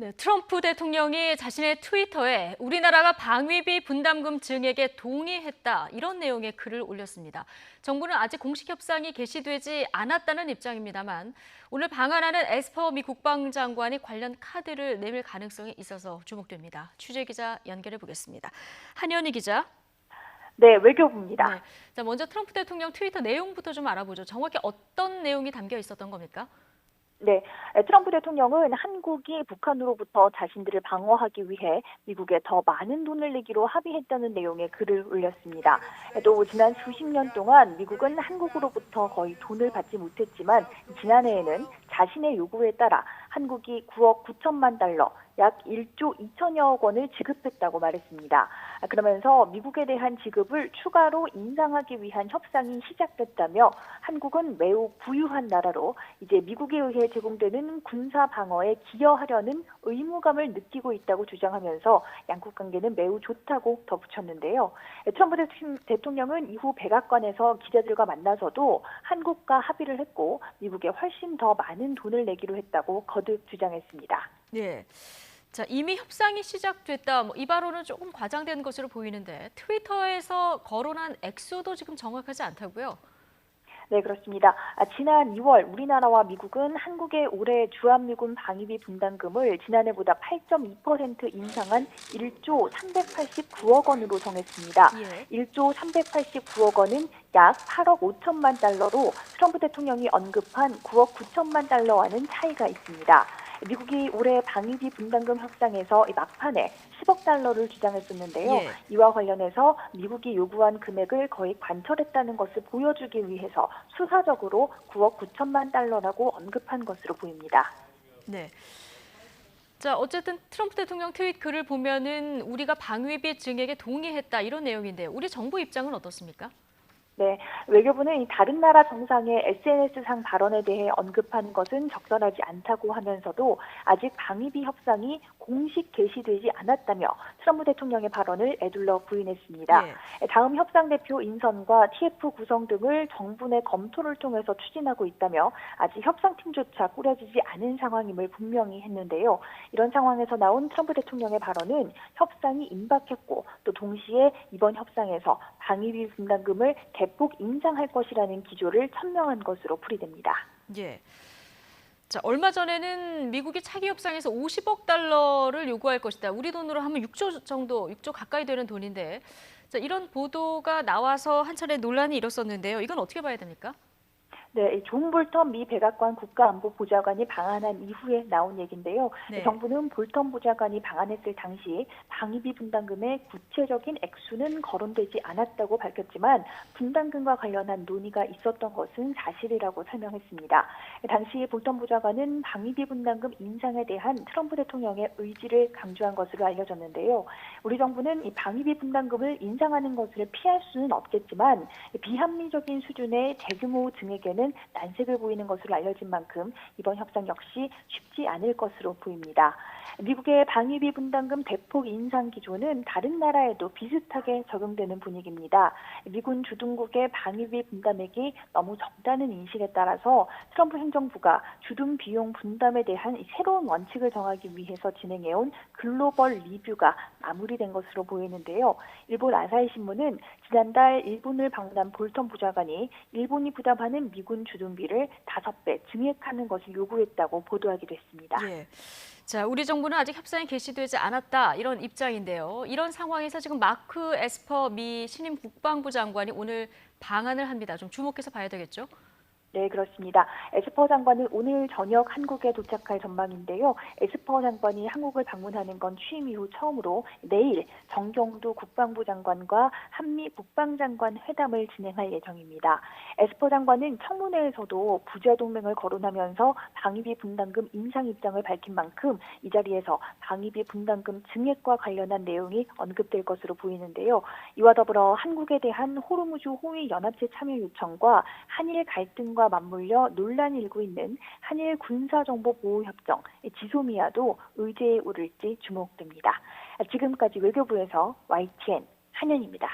네, 트럼프 대통령이 자신의 트위터에 우리나라가 방위비 분담금 증액에 동의했다 이런 내용의 글을 올렸습니다. 정부는 아직 공식 협상이 개시되지 않았다는 입장입니다만 오늘 방한하는 에스퍼 미 국방장관이 관련 카드를 내밀 가능성이 있어서 주목됩니다. 취재 기자 연결해 보겠습니다. 한현희 기자. 네, 외교부입니다. 네, 자 먼저 트럼프 대통령 트위터 내용부터 좀 알아보죠. 정확히 어떤 내용이 담겨 있었던 겁니까? 네, 트럼프 대통령은 한국이 북한으로부터 자신들을 방어하기 위해 미국에 더 많은 돈을 내기로 합의했다는 내용의 글을 올렸습니다. 또 지난 수십 년 동안 미국은 한국으로부터 거의 돈을 받지 못했지만 지난해에는 자신의 요구에 따라 한국이 9억 9천만 달러, 약 1조 2천여억 원을 지급했다고 말했습니다. 그러면서 미국에 대한 지급을 추가로 인상하기 위한 협상이 시작됐다며 한국은 매우 부유한 나라로 이제 미국에 의해 제공되는 군사 방어에 기여하려는 의무감을 느끼고 있다고 주장하면서 양국 관계는 매우 좋다고 덧붙였는데요. 트럼프 대통령은 이후 백악관에서 기자들과 만나서도 한국과 합의를 했고 미국에 훨씬 더 많은 돈을 내기로 했다고 거듭 주장했습니다. 네. 자, 이미 협상이 시작됐다. 이 발언은 조금 과장된 것으로 보이는데 트위터에서 거론한 액수도 지금 정확하지 않다고요? 네, 그렇습니다. 지난 2월 우리나라와 미국은 한국의 올해 주한미군 방위비 분담금을 지난해보다 8.2% 인상한 1조 389억 원으로 정했습니다. 예. 1조 389억 원은 약 8억 5천만 달러로 트럼프 대통령이 언급한 9억 9천만 달러와는 차이가 있습니다. 미국이 올해 방위비 분담금 협상에서 막판에 10억 달러를 주장했었는데요. 예. 이와 관련해서 미국이 요구한 금액을 거의 관철했다는 것을 보여주기 위해서 수사적으로 9억 9천만 달러라고 언급한 것으로 보입니다. 네. 자, 어쨌든 트럼프 대통령 트윗 글을 보면은 우리가 방위비 증액에 동의했다 이런 내용인데요. 우리 정부 입장은 어떻습니까? 네, 외교부는 다른 나라 정상의 SNS상 발언에 대해 언급하는 것은 적절하지 않다고 하면서도 아직 방위비 협상이 공식 개시되지 않았다며 트럼프 대통령의 발언을 에둘러 부인했습니다. 예. 다음 협상 대표 인선과 TF 구성 등을 정부 내 검토를 통해서 추진하고 있다며 아직 협상팀조차 꾸려지지 않은 상황임을 분명히 했는데요. 이런 상황에서 나온 트럼프 대통령의 발언은 협상이 임박했고 또 동시에 이번 협상에서 방위비 분담금을 대폭 인상할 것이라는 기조를 천명한 것으로 풀이됩니다. 예. 자, 얼마 전에는 미국이 차기 협상에서 50억 달러를 요구할 것이다. 우리 돈으로 하면 6조 정도, 6조 가까이 되는 돈인데, 자, 이런 보도가 나와서 한 차례 논란이 일었었는데요. 이건 어떻게 봐야 됩니까? 네, 존 볼턴 미 백악관 국가안보보좌관이 방한한 이후에 나온 얘기인데요. 네. 정부는 볼턴 보좌관이 방한했을 당시 방위비 분담금의 구체적인 액수는 거론되지 않았다고 밝혔지만 분담금과 관련한 논의가 있었던 것은 사실이라고 설명했습니다. 당시 볼턴 보좌관은 방위비 분담금 인상에 대한 트럼프 대통령의 의지를 강조한 것으로 알려졌는데요. 우리 정부는 이 방위비 분담금을 인상하는 것을 피할 수는 없겠지만 비합리적인 수준의 대규모 증액에는 난색을 보이는 것으로 알려진 만큼 이번 협상 역시 쉽지 않을 것으로 보입니다. 미국의 방위비 분담금 대폭 인상 기조는 다른 나라에도 비슷하게 적용되는 분위기입니다. 미군 주둔국의 방위비 분담액이 너무 적다는 인식에 따라서 트럼프 행정부가 주둔 비용 분담에 대한 새로운 원칙을 정하기 위해서 진행해온 글로벌 리뷰가 마무리된 것으로 보이는데요. 일본 아사히 신문은 지난달 일본을 방문한 볼턴 보좌관이 일본이 부담하는 미군 주둔비를 5배 증액하는 것을 요구했다고 보도하기도 했습니다. 예. 자, 우리 정부는 아직 협상이 개시되지 않았다 이런 입장인데요. 이런 상황에서 지금 마크 에스퍼 미 신임 국방부 장관이 오늘 방한을 합니다. 좀 주목해서 봐야 되겠죠? 네, 그렇습니다. 에스퍼 장관은 오늘 저녁 한국에 도착할 전망인데요. 에스퍼 장관이 한국을 방문하는 건 취임 이후 처음으로 내일 정경두 국방부 장관과 한미 국방장관 회담을 진행할 예정입니다. 에스퍼 장관은 청문회에서도 부자동맹을 거론하면서 방위비 분담금 인상 입장을 밝힌 만큼 이 자리에서 방위비 분담금 증액과 관련한 내용이 언급될 것으로 보이는데요. 이와 더불어 한국에 대한 호르무즈 호위 연합체 참여 요청과 한일 갈등과 맞물려 논란이 일고 있는 한일 군사정보보호협정 지소미아도 의제에 오를지 주목됩니다. 지금까지 외교부에서 YTN 한현입니다.